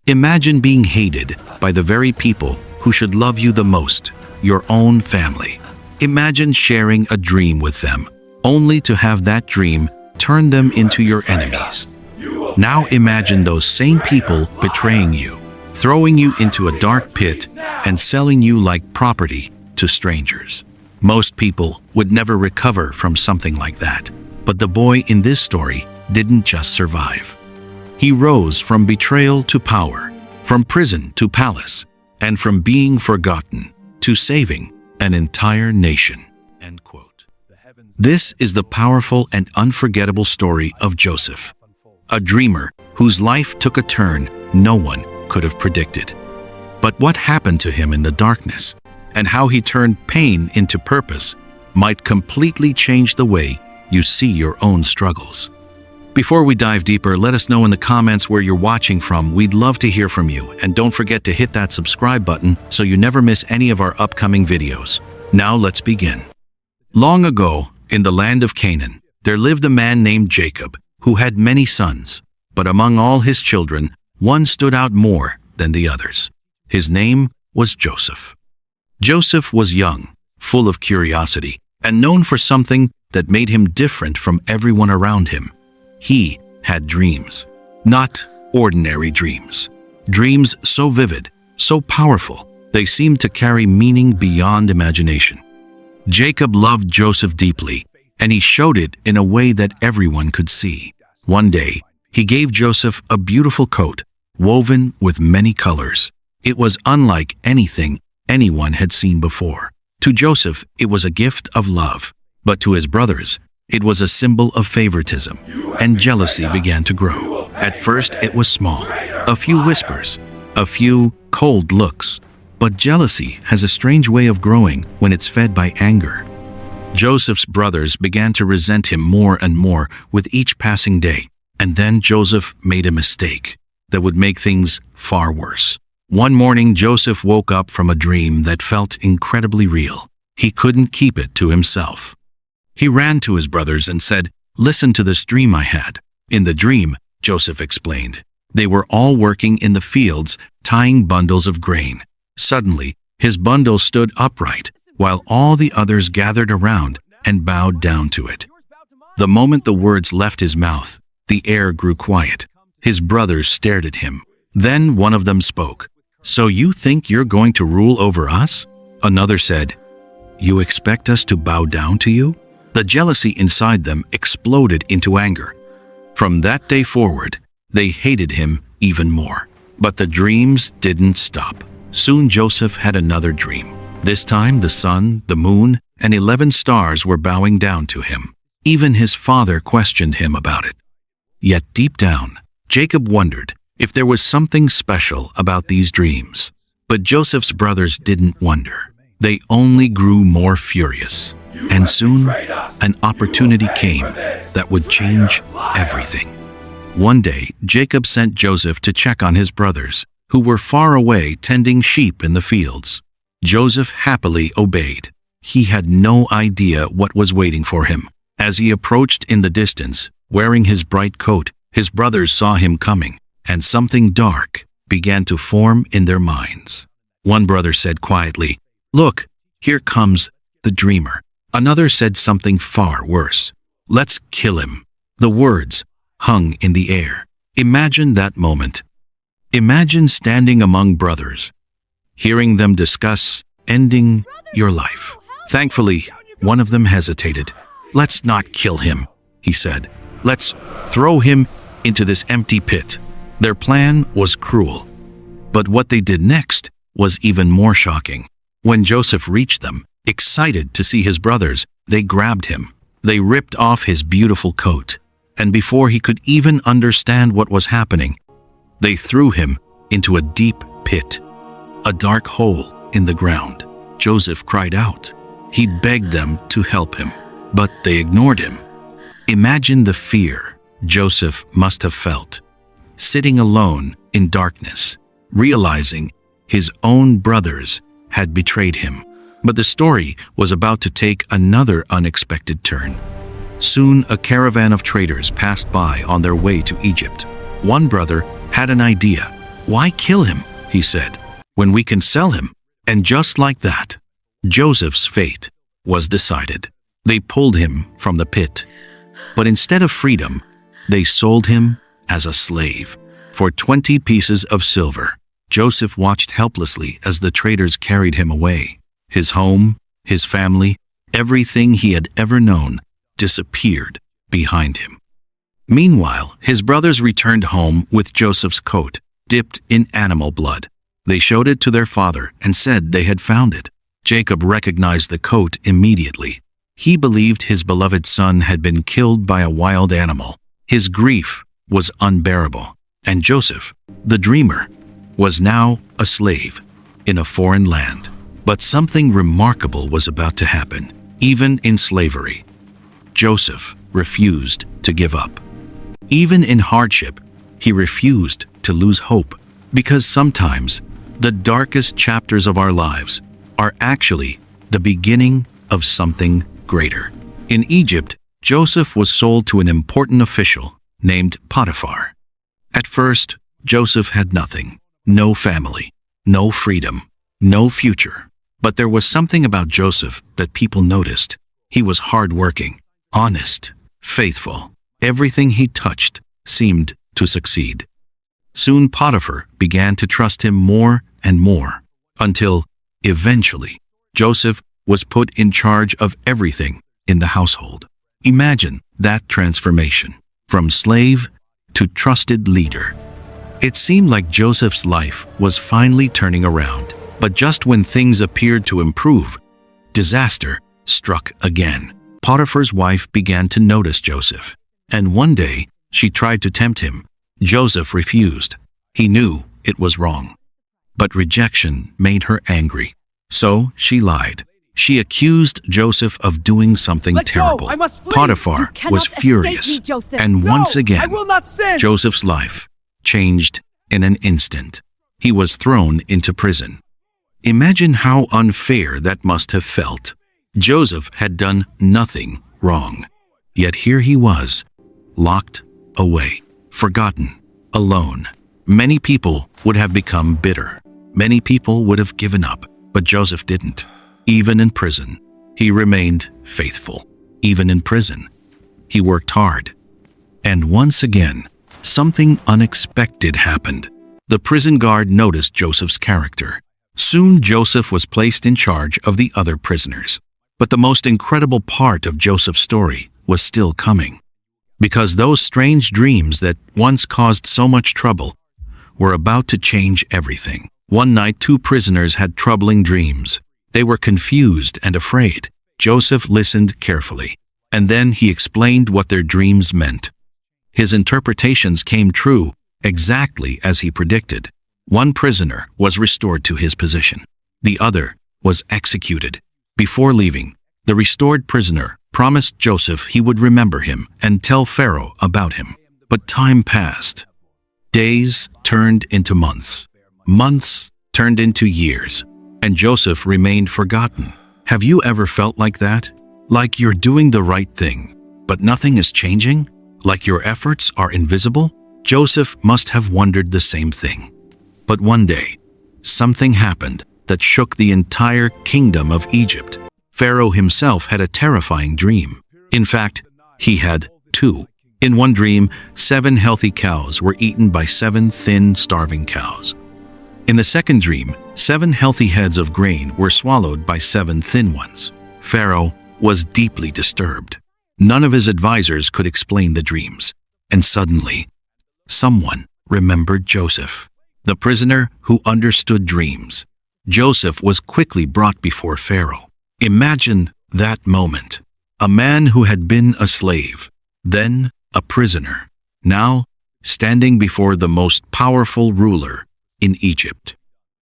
Imagine being hated by the very people who should love you the most, your own family. Imagine sharing a dream with them, only to have that dream turn them into your enemies. Now imagine those same people betraying you, throwing you into a dark pit and selling you like property to strangers. Most people would never recover from something like that, but the boy in this story didn't just survive. He rose from betrayal to power, from prison to palace, and from being forgotten to saving an entire nation. End quote. This is the powerful and unforgettable story of Joseph, a dreamer whose life took a turn no one could have predicted. But what happened to him in the darkness, and how he turned pain into purpose, might completely change the way you see your own struggles. Before we dive deeper, let us know in the comments where you're watching from. We'd love to hear from you, and don't forget to hit that subscribe button so you never miss any of our upcoming videos. Now let's begin. Long ago, in the land of Canaan, there lived a man named Jacob, who had many sons, but among all his children, one stood out more than the others. His name was Joseph. Joseph was young, full of curiosity, and known for something that made him different from everyone around him. He had dreams, not ordinary dreams. Dreams so vivid, so powerful, they seemed to carry meaning beyond imagination. Jacob loved Joseph deeply, and he showed it in a way that everyone could see. One day, he gave Joseph a beautiful coat, woven with many colors. It was unlike anything anyone had seen before. To Joseph, it was a gift of love, but to his brothers, it was a symbol of favoritism, and jealousy began to grow. At first, it was small, a few whispers, a few cold looks, but jealousy has a strange way of growing when it's fed by anger. Joseph's brothers began to resent him more and more with each passing day, and then Joseph made a mistake that would make things far worse. One morning, Joseph woke up from a dream that felt incredibly real. He couldn't keep it to himself. He ran to his brothers and said, "Listen to this dream I had." In the dream, Joseph explained, they were all working in the fields, tying bundles of grain. Suddenly, his bundle stood upright, while all the others gathered around and bowed down to it. The moment the words left his mouth, the air grew quiet. His brothers stared at him. Then one of them spoke. "So you think you're going to rule over us?" Another said, "You expect us to bow down to you?" The jealousy inside them exploded into anger. From that day forward, they hated him even more. But the dreams didn't stop. Soon Joseph had another dream. This time the sun, the moon, and 11 stars were bowing down to him. Even his father questioned him about it. Yet deep down, Jacob wondered if there was something special about these dreams. But Joseph's brothers didn't wonder. They only grew more furious. And soon, an opportunity came that would change everything. One day, Jacob sent Joseph to check on his brothers, who were far away tending sheep in the fields. Joseph happily obeyed. He had no idea what was waiting for him. As he approached in the distance, wearing his bright coat, his brothers saw him coming, and something dark began to form in their minds. One brother said quietly, "Look, here comes the dreamer." Another said something far worse. "Let's kill him." The words hung in the air. Imagine that moment. Imagine standing among brothers, hearing them discuss ending your life. Thankfully, one of them hesitated. "Let's not kill him," he said. "Let's throw him into this empty pit." Their plan was cruel, but what they did next was even more shocking. When Joseph reached them, excited to see his brothers, they grabbed him. They ripped off his beautiful coat, and before he could even understand what was happening, they threw him into a deep pit, a dark hole in the ground. Joseph cried out. He begged them to help him, but they ignored him. Imagine the fear Joseph must have felt, sitting alone in darkness, realizing his own brothers had betrayed him. But the story was about to take another unexpected turn. Soon, a caravan of traders passed by on their way to Egypt. One brother had an idea. "Why kill him," he said, "when we can sell him?" And just like that, Joseph's fate was decided. They pulled him from the pit, but instead of freedom, they sold him as a slave for 20 pieces of silver. Joseph watched helplessly as the traders carried him away. His home, his family, everything he had ever known disappeared behind him. Meanwhile, his brothers returned home with Joseph's coat dipped in animal blood. They showed it to their father and said they had found it. Jacob recognized the coat immediately. He believed his beloved son had been killed by a wild animal. His grief was unbearable, and Joseph, the dreamer, was now a slave in a foreign land. But something remarkable was about to happen. Even in slavery, Joseph refused to give up. Even in hardship, he refused to lose hope, because sometimes the darkest chapters of our lives are actually the beginning of something greater. In Egypt, Joseph was sold to an important official named Potiphar. At first, Joseph had nothing, no family, no freedom, no future. But there was something about Joseph that people noticed. He was hardworking, honest, faithful. Everything he touched seemed to succeed. Soon Potiphar began to trust him more and more, until, eventually, Joseph was put in charge of everything in the household. Imagine that transformation, from slave to trusted leader. It seemed like Joseph's life was finally turning around. But just when things appeared to improve, disaster struck again. Potiphar's wife began to notice Joseph, and one day she tried to tempt him. Joseph refused. He knew it was wrong. But rejection made her angry. So she lied. She accused Joseph of doing something terrible. Potiphar was furious, and once again, Joseph's life changed in an instant. He was thrown into prison. Imagine how unfair that must have felt. Joseph had done nothing wrong, yet here he was, locked away, forgotten, alone. Many people would have become bitter. Many people would have given up, but Joseph didn't. Even in prison, he remained faithful. Even in prison, he worked hard. And once again, something unexpected happened. The prison guard noticed Joseph's character. Soon Joseph was placed in charge of the other prisoners. But the most incredible part of Joseph's story was still coming. Because those strange dreams that once caused so much trouble were about to change everything. One night, two prisoners had troubling dreams. They were confused and afraid. Joseph listened carefully, and then he explained what their dreams meant. His interpretations came true, exactly as he predicted. One prisoner was restored to his position. The other was executed. Before leaving, the restored prisoner promised Joseph he would remember him and tell Pharaoh about him. But time passed. Days turned into months. Months turned into years. And Joseph remained forgotten. Have you ever felt like that? Like you're doing the right thing, but nothing is changing? Like your efforts are invisible? Joseph must have wondered the same thing. But one day, something happened that shook the entire kingdom of Egypt. Pharaoh himself had a terrifying dream. In fact, he had two. In one dream, 7 healthy cows were eaten by 7 thin, starving cows. In the second dream, 7 healthy heads of grain were swallowed by 7 thin ones. Pharaoh was deeply disturbed. None of his advisors could explain the dreams. And suddenly, someone remembered Joseph, the prisoner who understood dreams. Joseph was quickly brought before Pharaoh. Imagine that moment. A man who had been a slave, then a prisoner, now standing before the most powerful ruler in Egypt.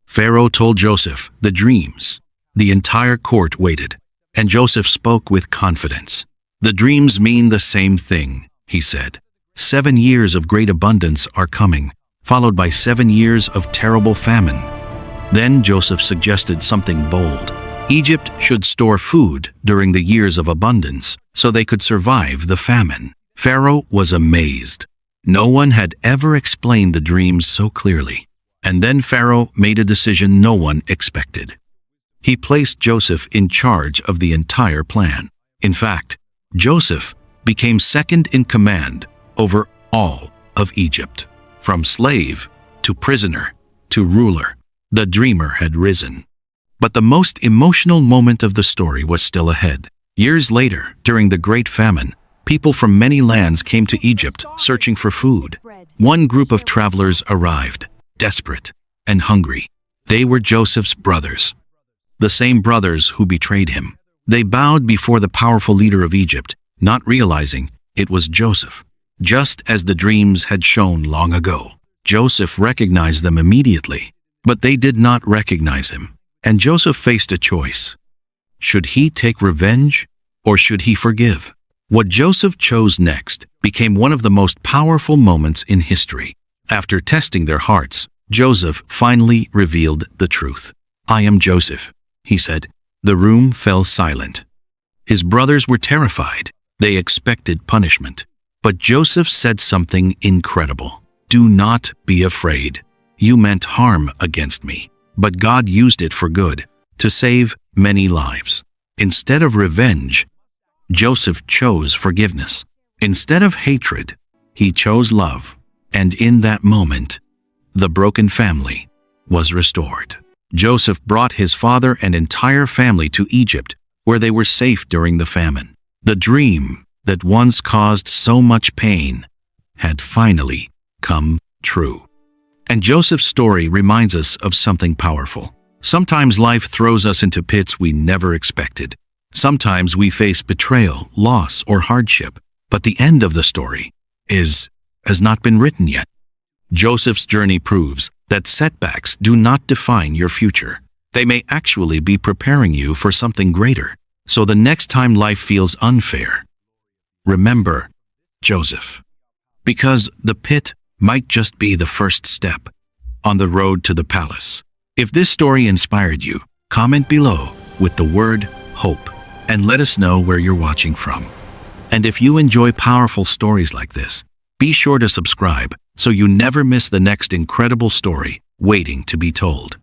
Pharaoh told Joseph the dreams. The entire court waited, and Joseph spoke with confidence. "The dreams mean the same thing," he said. 7 years of great abundance are coming, followed by 7 years of terrible famine. Then Joseph suggested something bold. Egypt should store food during the years of abundance so they could survive the famine. Pharaoh was amazed. No one had ever explained the dreams so clearly. And then Pharaoh made a decision no one expected. He placed Joseph in charge of the entire plan. In fact, Joseph became second in command over all of Egypt. From slave to prisoner to ruler, the dreamer had risen. But the most emotional moment of the story was still ahead. Years later, during the Great Famine, people from many lands came to Egypt searching for food. One group of travelers arrived, desperate and hungry. They were Joseph's brothers, the same brothers who betrayed him. They bowed before the powerful leader of Egypt, not realizing it was Joseph. Just as the dreams had shown long ago, Joseph recognized them immediately, but they did not recognize him. And Joseph faced a choice. Should he take revenge or should he forgive? What Joseph chose next became one of the most powerful moments in history. After testing their hearts, Joseph finally revealed the truth. "I am Joseph," he said. The room fell silent. His brothers were terrified. They expected punishment. But Joseph said something incredible. "Do not be afraid. You meant harm against me, but God used it for good, to save many lives." Instead of revenge, Joseph chose forgiveness. Instead of hatred, he chose love. And in that moment, the broken family was restored. Joseph brought his father and entire family to Egypt, where they were safe during the famine. The dream that once caused so much pain had finally come true. And Joseph's story reminds us of something powerful. Sometimes life throws us into pits we never expected. Sometimes we face betrayal, loss, or hardship, but the end of the story has not been written yet. Joseph's journey proves that setbacks do not define your future. They may actually be preparing you for something greater. So the next time life feels unfair, remember Joseph. Because the pit might just be the first step on the road to the palace. If this story inspired you, comment below with the word hope and let us know where you're watching from. And if you enjoy powerful stories like this, be sure to subscribe so you never miss the next incredible story waiting to be told.